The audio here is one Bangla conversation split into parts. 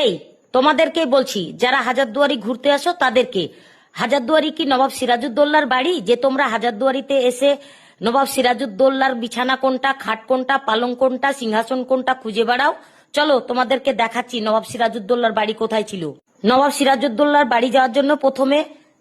এই তোমাদেরকে বলছি, যারা হাজারদুয়ারি ঘুরতে আসো তাদেরকে, হাজারদুয়ারি কি নবাব সিরাজউদ্দৌলার বাড়ি যে তোমরা হাজারদুয়ারিতে এসে নবাব সিরাজউদ্দৌলার বিছানা কোনটা, খাট কোনটা, পালং কোনটা, সিংহাসন কোনটা খুঁজে বেড়াও? চলো তোমাদেরকে দেখাচ্ছি নবাব সিরাজউদ্দৌলার বাড়ি কোথায় ছিল। নবাব সিরাজউদ্দৌলার বাড়ি যাওয়ার জন্য প্রথমে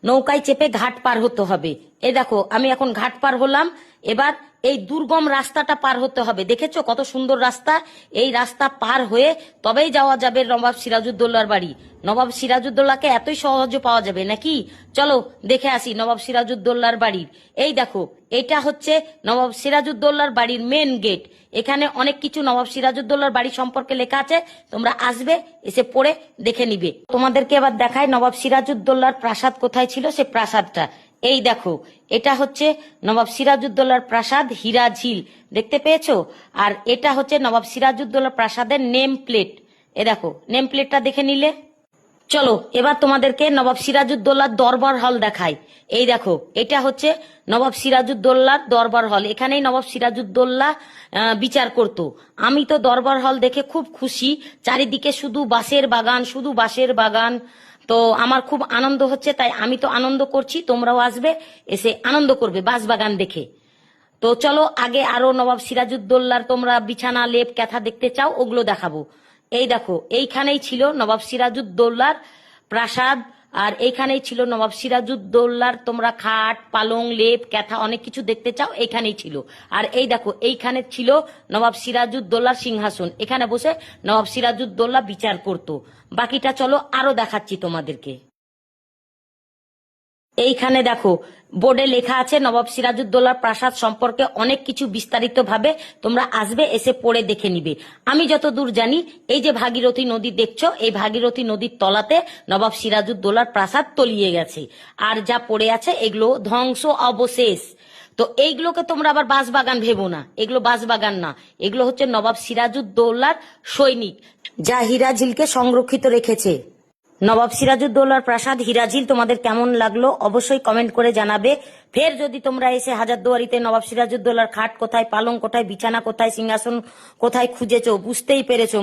নৌকায় চেপে ঘাট পার হতে হবে। এই দেখো আমি এখন ঘাট পার হলাম। এবার এই দুর্গম রাস্তাটা পার হতে হবে। দেখেছো কত সুন্দর রাস্তা? এই রাস্তা পার হয়ে তবেই যাওয়া যাবে নবাব সিরাজউদ্দৌলার বাড়ি। নবাব সিরাজউদ্দৌলাকে এতই সহজে পাওয়া যাবে নাকি? চলো দেখে আসি নবাব সিরাজউদ্দৌলার বাড়ির। এই দেখো এটা হচ্ছে নবাব সিরাজউদ্দৌলার বাড়ির মেন গেট। এখানে অনেক কিছু নবাব সিরাজউদ্দৌলার বাড়ি সম্পর্কে লেখা আছে, তোমরা আসবে এসে পড়ে দেখে নিবে। তোমাদেরকে এবার দেখায় নবাব সিরাজউদ্দৌলার প্রাসাদ কোথায় ছিল, সে প্রাসাদটা। এই দেখো এটা হচ্ছে নবাব সিরাজউদ্দৌলার প্রাসাদ হীরা ঝিল, দেখতে পেয়েছো? আর এটা হচ্ছে নবাব সিরাজউদ্দৌলার প্রাসাদের নেম প্লেট। এ দেখো নেম প্লেটটা দেখে নিলে। চলো এবার তোমাদেরকে নবাব সিরাজউদ্দৌলার দরবার হল দেখাই। এই দেখো এটা হচ্ছে নবাব সিরাজউদ্দৌলার দরবার হল। এখানেই নবাব সিরাজউদ্দৌলা বিচার করত। আমি তো দরবার হল দেখে খুব খুশি। চারিদিকে শুধু বাঁশের বাগান, শুধু বাঁশের বাগান। তো আমার খুব আনন্দ হচ্ছে, তাই আমি তো আনন্দ করছি, তোমরাও আসবে, এসে আনন্দ করবে বাঁশবাগান দেখে। তো চলো আগে আরো নবাব সিরাজউদ্দৌলার তোমরা বিছানা, লেপ, ক্যাথা দেখতে চাও, ওগুলো দেখাবো। এই দেখো এইখানেই ছিল নবাব সিরাজউদ্দৌলার প্রাসাদ। আর এইখানেই ছিল নবাব সিরাজউদ্দৌলার তোমরা খাট, পালং, লেপ, ক্যাথা অনেক কিছু দেখতে চাও, এইখানেই ছিল। আর এই দেখো এইখানে ছিল নবাব সিরাজউদ্দৌলার সিংহাসন। এখানে বসে নবাব সিরাজউদ্দৌলা বিচার করত। বাকিটা চলো আরো দেখাচ্ছি তোমাদেরকে। এইখানে দেখো বোর্ডে লেখা আছে নবাব সিরাজউদ্দৌলার প্রাসাদ সম্পর্কে অনেক কিছু বিস্তারিত ভাবে, তোমরা আসবে এসে পড়ে দেখে নিবে। আমি যতদূর জানি এই যে ভাগীরথী নদী দেখছো, এই ভাগীরথী নদীর তলাতে নবাব সিরাজউদ্দৌলার প্রাসাদ তলিয়ে গেছে। আর যা পড়ে আছে এগুলো ধ্বংস অবশেষ। তো এইগুলোকে তোমরা আবার বাঁশবাগান ভেবো না, এগুলো বাঁশবাগান না, এগুলো হচ্ছে নবাব সিরাজউদ্দৌলার সৈনিক, যা হীরা ঝিলকে সংরক্ষিত রেখেছে। নবাব সিরাজউদ্দৌলার প্রাসাদ হীরাঝিল তোমাদের কেমন লাগলো অবশ্যই কমেন্ট করে জানাবে। ফের যদি তোমরা এসে হাজারদুয়ারিতে নবাব সিরাজউদ্দৌলার খাট কোথায়, পালং কোথায়, বিছানা কোথায়, সিংহাসন কোথায় খুঁজেছো, বুঝতেই পেরেছো।